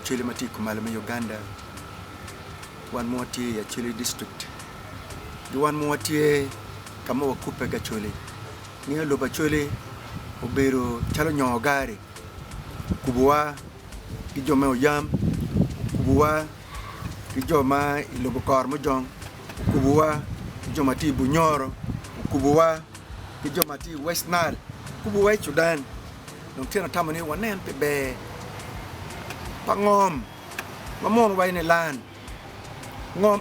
Acholi mati kumalama Uganda. One more tea Acholi district. The one more tea kama wakupe Acholi. Ni loba Acholi obero chalo nyogari. Kubuwa kijome oyam. Kubuwa kijoma ilobo kormo jong. Kubuwa kijoma ti bunyoro. Kubuwa kijoma ti West Nile. Kubuwa Sudan. Nung tena tamani wanen pebe. Pangom. Mamon way ni land. Ngom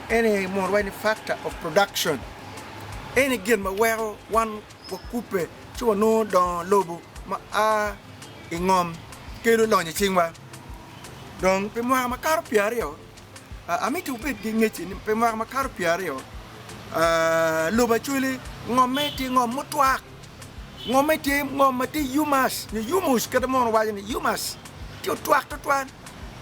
any more way factor of production. Any gin ma well one wakupe chua no don lobo ma a ingom kelo lo nyingwa. Don pe mo ma kar piario. Ami tu pe dingechi ni pe mo ma kar piario. Loba chuli ngometi ngom mutwak. Ngometi ngomati yumas ni yumus kada mo way ni yumas. Tio twak to twan.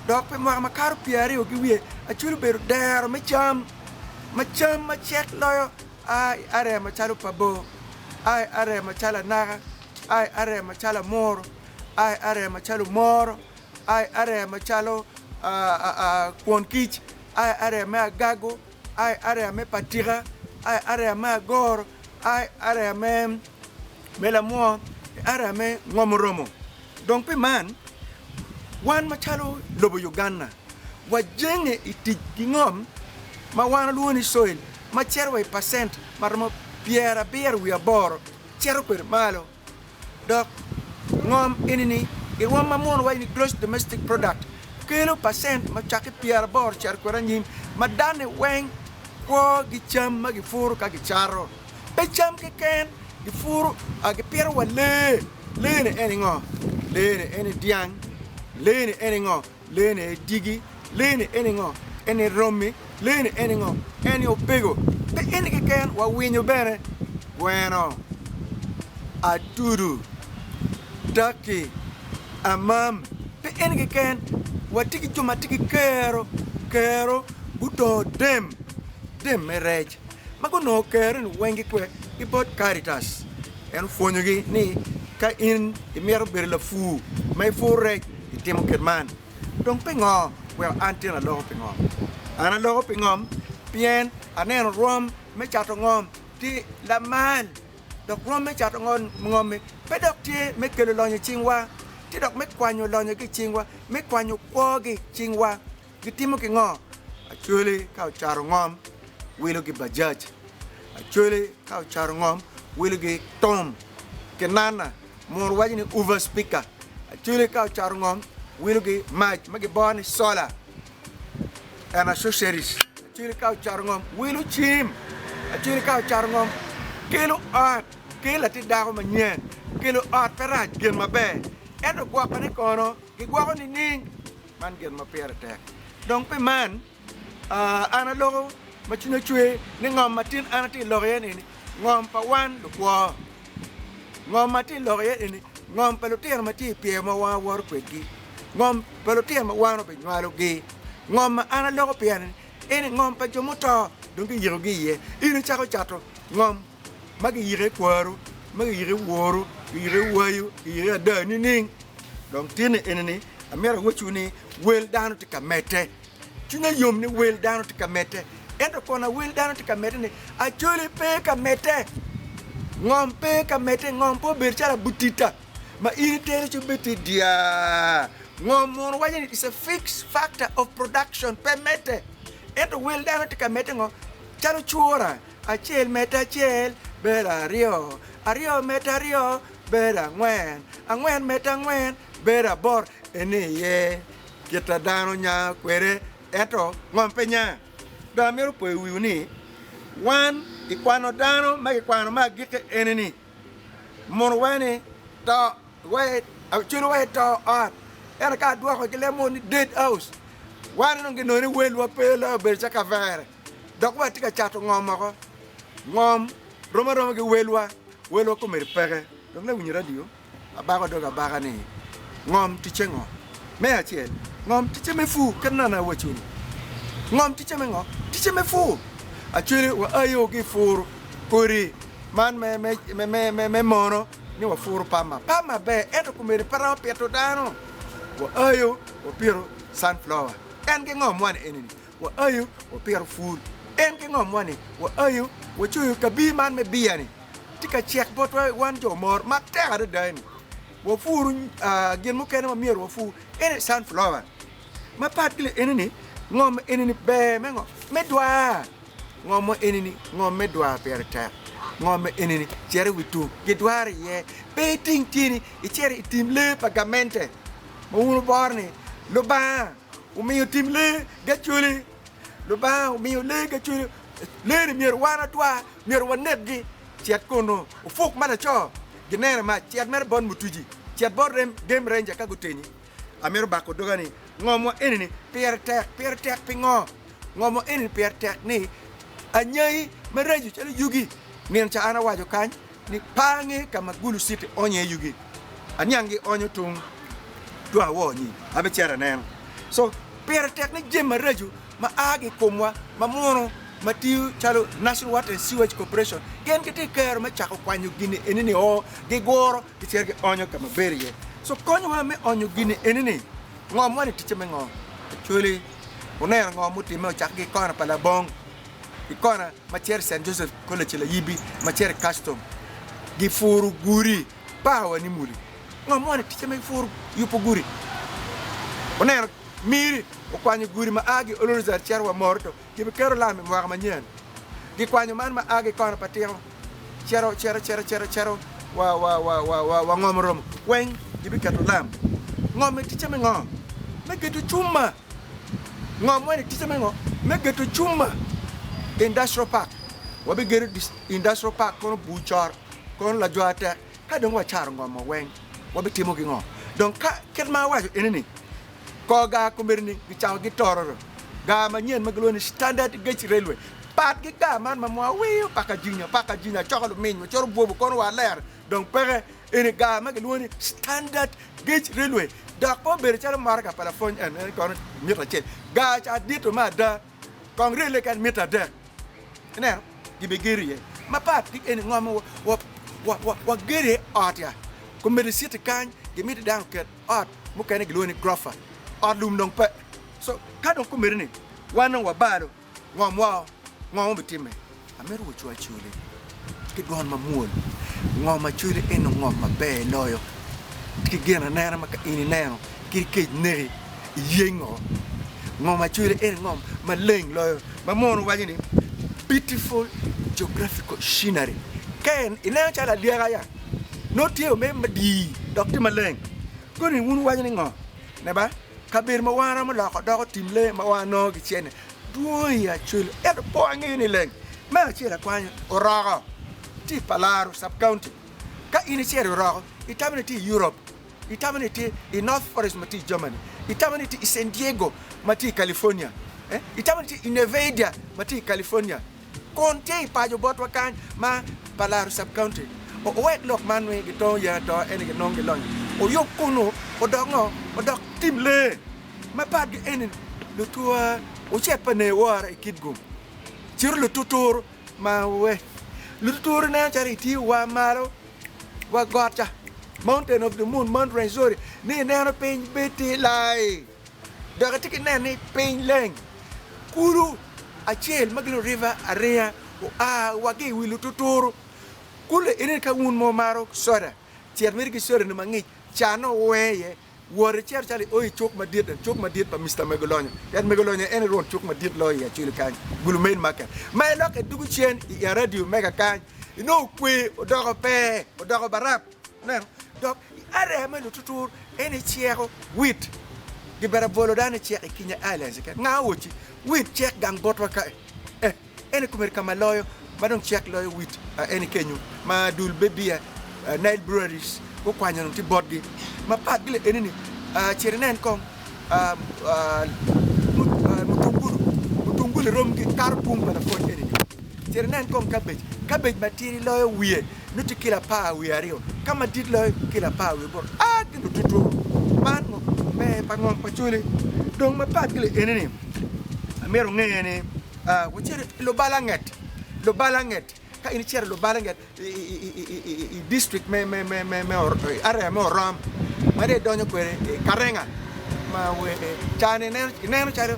Dok pe mo ma kar piario ki wie a chuli ber der ma cham ma check loyo. Ai are machalo pabo, ai are machala naga, ai are machala moro, ai are machalo moro, ai are machalo kwonkich, ai are me gago, ai are me patira, ai are me gor, ai are me melamo, are me ngomoromo. Donc pe man, wan machalo lobo Uganda, wajenge iti ngom, ma wana luoni soil. Ma cerwe percent marmo piera bier we abor cero per malo dok ngom inini irwam mamon way ni gross domestic product kilo percent ma chaki piera bor cer koranyim madane weng ko gi cham ma gi furu ka gi charo pe cham ke ken gi furu a gi piera wale lene eni ngo lene eni diang lene eni ngo lene digi lene eni ngo eni romi lene eni ngo eni opego pe eni ke ken wa winyo bene bueno aturu daki amam pe eni ke ken wa tiki chuma tiki kero buto dem merej mago no kero ni wengi kwe ibot Caritas en fonyogi ni ka in imiero ber la fu mai fu rej itimo kerman donc pe ngo well antina lo pe ngo ana lo pe ngom pien anen rom me chato ngom ti la man dok rom me chato ngom pe dok ti me kelo lo chingwa ti dok me kwanyo lo ki chingwa me kwanyo ko gi chingwa gitimo ki ngo actually ka charo ngom wilo gi bajaj actually ka charo ngom wilo gi tom kenana mor wajini over speaker actually ka charo ngom wilo gi match magi boni sola and accessories actually ka charo ngom wilo chim actually ka charo ngom kilo art kila ti dago manyen kilo art pera gen mabe endo gwa pane kono gi gwa ni ning man gen mapere tek donc pe man ana logo machina chwe ni ngom matin ana ti loyen ni ngom pa wan do kwa ngom matin loyen ni ngom pelotier mati pie ma wa wor kwegi ngom pelotier ma wano be nwalo gi ngom ana logo pian eni ngom pa jomoto dongi yirogi ye ini chako chato ngom magi yire kwaru magi yire woru yire wayu yire dani ning donc tine eneni amera ngochuni wel dano tikamete chunya yom ni wel dano tikamete endo kona wel dano tikamete ni achuli pe kamete ngom pe kamete ngom po berchala butita ma ini tere chubeti dia ngom mon wajani is a fixed factor of production pe mete endo wel dano tikamete ngom chalo chuora achel meta chel bera ario meta rio bera angwen meta angwen bera bor ene ye kita dano nya kwere eto ngompenya da meru po wiuni wan ikwano dano magikwano magike eneni mon wane to wait actually wait to art era ka dua ko kile mon dead house wan no ngino ni welu apela bercha kavere dok wa tika chato ngoma ko ngom roma ge welwa ko mer pere dok na winyi radio abaga doga baga ni ngom tichengo me achiel ngom tiche me fu kana na wachuni ngom tiche me ngo tiche me fu achiri wa ayo gi furu kuri man me mono ni wa furu pama be eto ko mer para peto dano wa ayo wa piro sunflower en ke ngom wan enini wa ayo wa piro fool en ke ngom wan wa ayo wa chuyu kabi man me biani tika check bot wan jo mor ma tere dani wa furu gen mo ken ma mier wa fu en sunflower ma pat kile enini ngom enini be me ngom medwa ngom enini ngom medwa per ta ngom enini chere witu gedware ye beting tini e chere itim le pagamente mo uno borni lo ba o mio tim le gachuli lo ba o mio le gachuli le ni mier wana twa mier wanetgi chet kono o fuk mana cho genere ma chet mer bon mutuji chet bon rem game ranger ka guteni amero bako dogani ngomo enini per tek pingo ngomo enini per tek ni anyai mareju chali yugi nen cha ana wajo kany ni pange kama gulu city onye yugi anyangi onyo tung dwa woni abe chera nen so per tek ni jema reju ma agi komwa ma mono ma tiu chalo National Water and Sewage Corporation gen kete kero ma chako kwanyo gini enini o gi goro gi cherge onyo kama berie so konyo wa me onyo gini enini ngom wani tiche me ngom chuli oner ngom muti me chak gi kona pala bong gi kona ma cher St. Joseph College la yibi ma cher custom gi furu guri bawa ni muli ngom wani tiche me furu yupo guri oner miri o kwanyo guri ma agi olorza cher wa morto gi be kero lami mo ma nyen gi kwanyo man ma agi kona patiro chero wa ngom rom wen gi be kato lam ngom tiche me ngom me getu chuma ngom wani tiche me ngom me getu chuma industrial park wabi geru industrial park kono buchar kono la joate ka don wa char ngom wen wabi timo gi ngom donc ka ket ma wajo enini ko ga ko merni gi chaw gi tororo ga ma nyen magloni standard gauge railway pat gi ga man ma mo wi paka jinya chokolo min choro bobu kono wa ler donc pere ene ga magloni standard gauge railway da ko ber chala marka pala fon en kono mita chen ga cha dito ma da kongre le kan mita da ne gi be geri ma pat gi ene ngom wa geri atia ko mer site kan gi mita down ket at mo kan gi loni grofa adum dong pe so ka don ko merni wana wa bado ngom bitime ameru wo chwa chule ki don mamul ngom ma chule en ngom ma be loyo ki gena nera ma ka ini nero ki ke ne yengo ngom ma chule en ngom ma leng loyo ma mono wajini beautiful geographical scenery ken ina chala liara ya no tie me madi doctor maleng ko ni wun wajini ngom ne ba kabir ma wana ma lako doko timle ma wano gi chene duya chul et poangi ni leng ma chira kwanya oraga ti palaro sub county ka ini chira oraga itamani ti Europe itamani ti in North Forest mati Germany itamani ti San Diego mati California itamani ti Nevada mati California konte pajo botwa kan ma palaro sub county o wet lok manwe gi to ya to ene gi nongi lon o yokuno o dok timle ma pat gi enen le tua o chepa ne war e kidgum chir le tutur ma we le tutur na charity wa maro wa gotcha mountain of the moon mount renzori ni na pen beti lai daga tiki na ni pen leng kuru a chel maglo river area o wagi wi le tutur kule enen ka un mo maro soda cher mir gi soda no mangi chano weye wore cher chali oi chok madit pa Mr. Megolonyo yan Megolonyo en ron chok madit lo ya chili kan gulumen maka mai lok e dugu chen ya radio mega kan no kwe odogo pe odogo barap na dok are ma tutur en chero wit di bara bolo dane cher Kenya Islands kan ngawochi wit cher gang botwa ka en kumer kama loyo madon cher loyo wit en kenyu ma dul bebia night breweries ko kwanya no ti bodgi ma pat gile enini chirenen kong mutungulu romgi karpum bana fon enini chirenen kong cabbage matiri loyo wiye nuti kila pa wiario kama dit loyo kila pa wi bor kinu tutu man mo be pangong pachuli dong ma pat gile enini amero ngene wo chere lo balanget ka ini cher lo balanget district me area me ram mare donyo kwere karenga ma we chane ne charo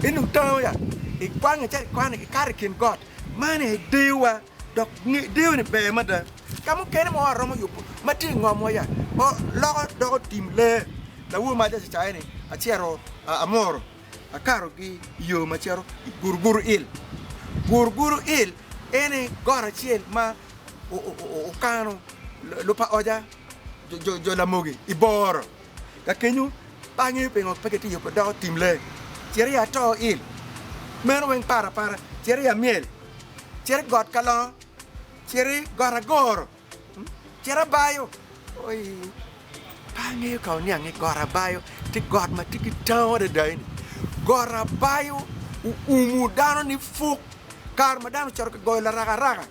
inu taw ya I kwang kar kin God mane dewa dok ni dewa ni be mada kamu kene mo romo yupo mati ngomo ya o lo do tim le la wu ma ja cha ni a chero amor a karo gi yo ma chero gurguru il ene gora chiel ma o kano lo pa oja jo la mogi iboro ka kenyu pangi pengo paketi yo do tim le cheri ya to il meno wen para cheri ya miel cheri god kalo cheri gora goro chera bayo oi pangi ko nyang gora bayo ti god ma ti taw de dai gora bayo umu dano ni fuk kar madano chor ko goy la raga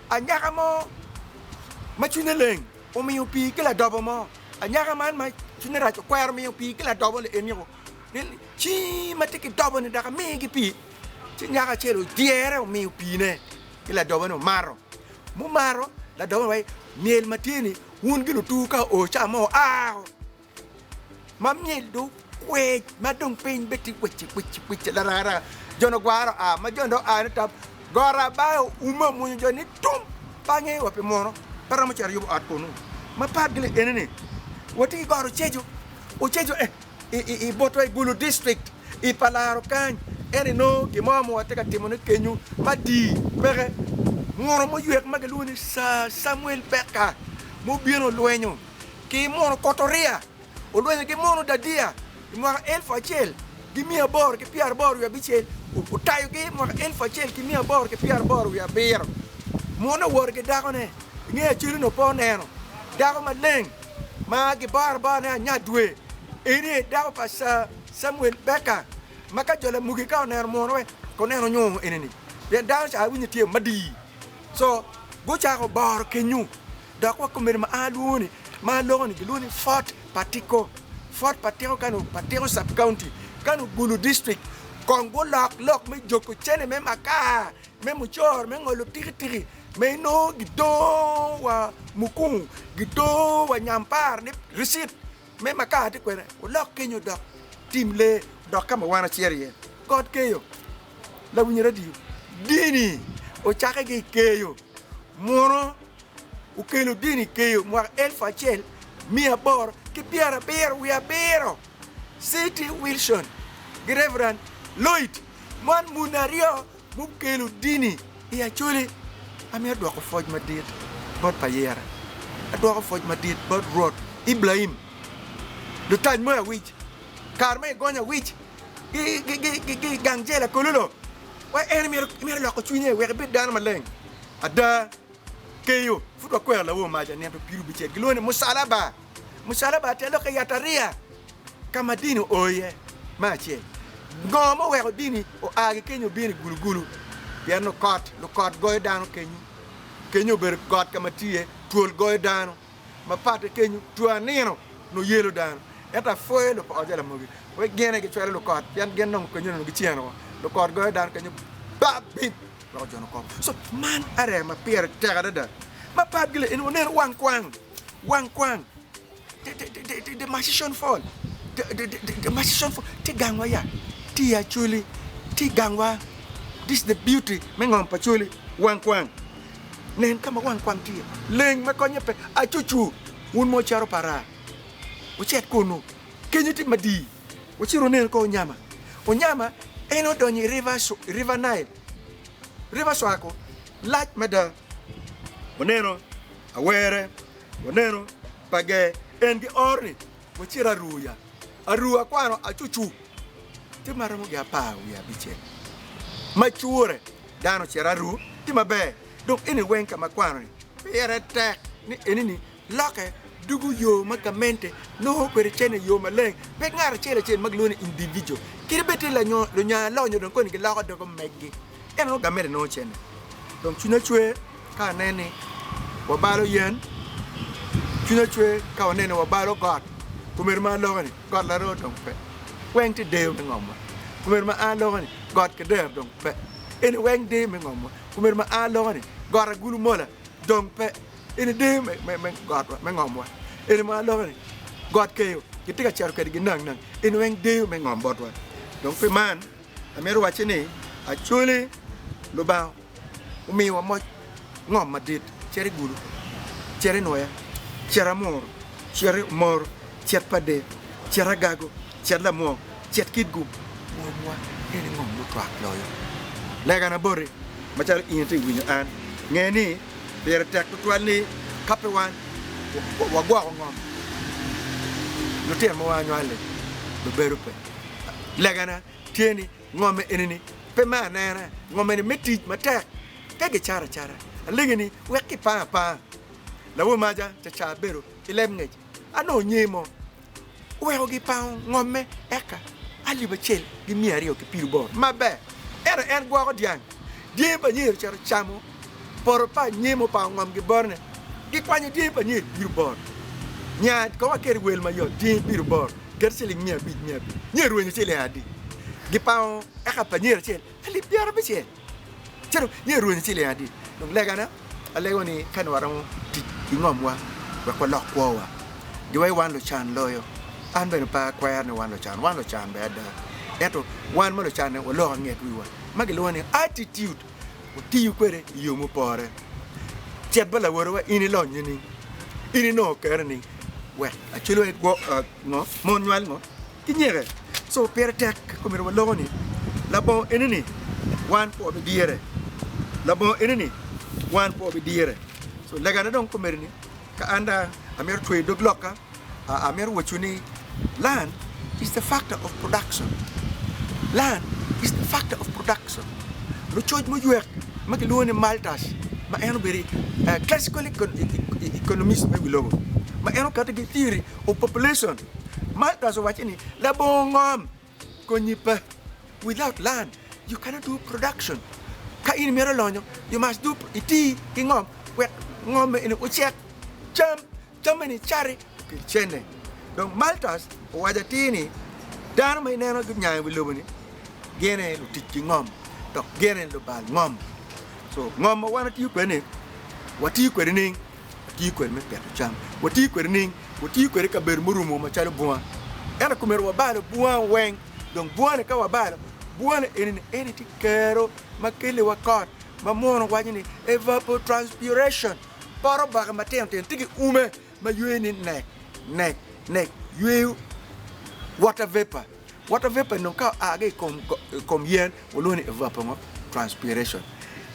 anyaka mo ma chuneleng o mi upi kila dobo mo anyaka man ma chunera ko kwer mi upi kila dobo le enyo chi matiki dobo ni daka mi gi pi chi nyaka chelo diere o mi upi ne kila dobo no maro la dobo wai miel matini un gi tu ka o cha mo ma miel do kwe ma dong pin beti kwichi la rara jono gwaro ma jondo ni tap gora bayo uma mu joni tum pange wa pe mono para mo char yubo at kono ma padgle enene woti goro chejo i boto e gulu district i palaro kan ene no ki mamo wateka timone kenyu madi pere ngoro mo yuek magaluni sa Samuel Beka mo bieno luenyo ki mono kotoria o luenyo ki mono dadia mo el fachel ki mia bor ki piar bor ya bichel o tayo ki mo el fachel ki mia bor ki piar bor ya ber mo no wor ki dagone nge chiru no poneno dago maleng ma ki bar na nyadwe ene dago pasa Samuel Beka maka jola mugi ka ner mo we ko neno nyo eneni de dago cha winyi tie madi so go cha ko bar kenyu dako ko mer ma aluni ma logoni giluni Fort Patiko kanu Patiko sub county kanu Gulu district kongo lok me joko chene me maka me muchor me ngolo tiri me no gido wa mukung gido wa nyampar ni receipt me maka ti kwene o lok kenyo dok timle dok kama wana cherie god keyo la winyira dini o chaka ge keyo moro o kelo dini keyo mo el fachel mia bor ki piara we abero City Wilson Reverend Lloyd man munario mu kelo dini ya chuli amir do ko foj madit bot payera do ko foj madit bot road Ibrahim do tan mo wich karme gonya wich gi gangjela kolulo wa en mir lo ko chunye we be dan maleng ada keyo futo ko la wo maja ne to piru biche gilone musalaba te lo ka yataria kama dini oye mache ngomo we dini o age kenyo bini gulu piano lo kot goy dano kenyo ber got kama tie tuol goy dano ma pate kenyo tuanino no yelo dano eta foelo po ajala mogi we gene ge chwere lo kot pian gen non kenyo no gichiano lo kot goy dano kenyo babit lo jono ko so man are ma pier tega da ma padgle en wonen wang kwang the magician fall the magician fall ti gangwa ya ti actually ti gangwa this the beauty mengom pachuli wang kwang nen kama wang kwang ti leng ma konye pe achuchu un mo charo para o chet kono kenyo ti madi o chiro nen ko nyama eno donyi river Nile river swako lach mada oneno awere oneno page engi orni o chira arua kwano achuchu ti maramo ga pa ya biche machure dano chira ru ti mabe donc ene wenka makwano ni pere tek ni enini loke dugu yo makamente no kwere chene yo maleng pe ngara chele chen maglone individual kirbeti la nyo lo nya lo nyo don ko ni la ko do meggi eno ga mere no chene donc chuna chwe ka nene wa balo yen chuna chwe ka nene wa balo god kumer ma lo ni god la ro don pe weng ti de ngom kumer ma a lo ni god ke de don pe ene weng de me ngom kumer ma a lo ni god gulu mola don pe ene de me god me ngom ene ma lo ni god ke yo kita ka char ka di nang in weng de me ngom bot wa donc pe man amer wa chini actually lo ba umi wa mo ngom madit chere gulu chere noya chere mor chere pade chere gago chere la mo chere kidgu mo ini ngom lu twak loyo lega na bore machal inti winyo an ngeni der tek twal ni kape wan wa gwa ngom lu ter mo wa nyale do beru pe lega na tieni ngom enini pe ma na ngom ni meti matek kage chara aligini weki pa la wo maja cha beru ilem ngej ano nyimo weho gi pa ngome eka ali bachel gi miari o ki piru bor mabe era en gwa ko diang die pa nyir char chamo por pa nyimo pa ngom gi borne gi kwanye die pa nyir piru bor nya ko wa ker wel ma yo die piru bor ger seling mia bi nyer wenye chele adi gi pa eka pa nyir chel ali biara bachel chero nyer wenye chele adi donc lega na alego ni kan waram ti ngom wa ko lok kwa wa di way wan lo chan loyo an ben pa kwa ne wan lo chan be da eto wan mo lo chan ne wo lo nget wi wa magi lo ni attitude o ti yu kwere yo mo pore chet bala woro wa ini lo nyini ini no ker ni we a chilo et go no mon nyal no ki nyere so per tek ko mi lo ni la bon enini wan po be diere la bon enini wan po be diere so lega na don ko merni ka anda amer toy dog loka amer wachuni land is the factor of production lo choj mo yuek ma ke lone maltas ma eno beri classical economist me bilogo ma eno kata gi theory of population maltas wachini la bongom ko nyipa without land you cannot do production ka in mero lonyo you must do iti kingom wet ngom in uchek cham ni chari ki chene donc maltas wajatini dan may neno gu nyaay wi lobani gene lu tikki ngom to gene lu bal ngom so ngom wana ti ko ne wati ko ni ti ko me peto cham wati ko ni wati ko ka ber murumo ma chalo buwa era ko mer wa bal buwa wen donc buwa ne ka wa bal buwa ne eni ti kero makele wa kot ma mono wajini evapotranspiration paro ba ma tem tigi ume ma yueni nek you water vapor no ka age kom yen woloni evapor transpiration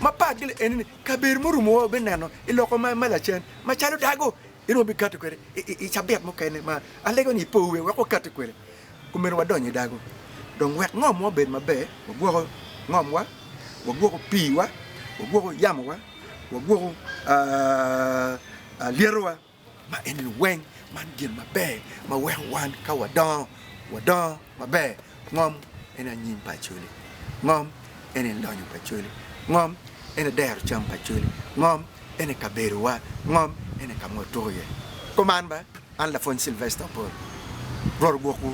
ma pa gele en ka ber murumo be nano iloko ma mala chen ma chalo dago ino bi katekwere I chabet mo kene ma alego ni powe wa ko katekwere kumer wa donye dago donc wet ngom mo ben mabe wo gwo ngom wa wo gwo pi wa wo gwo yam wa wo gwo lierwa ma en weng man gin mabe ma we wan ka wadon mabe ngom ena nyim pa chuli ngom ena lonyo pa chuli ngom ena der cham pa chuli ngom ena kaberuwa ngom ena kamotoye koman ba an la fon Sylvester Paul ror boku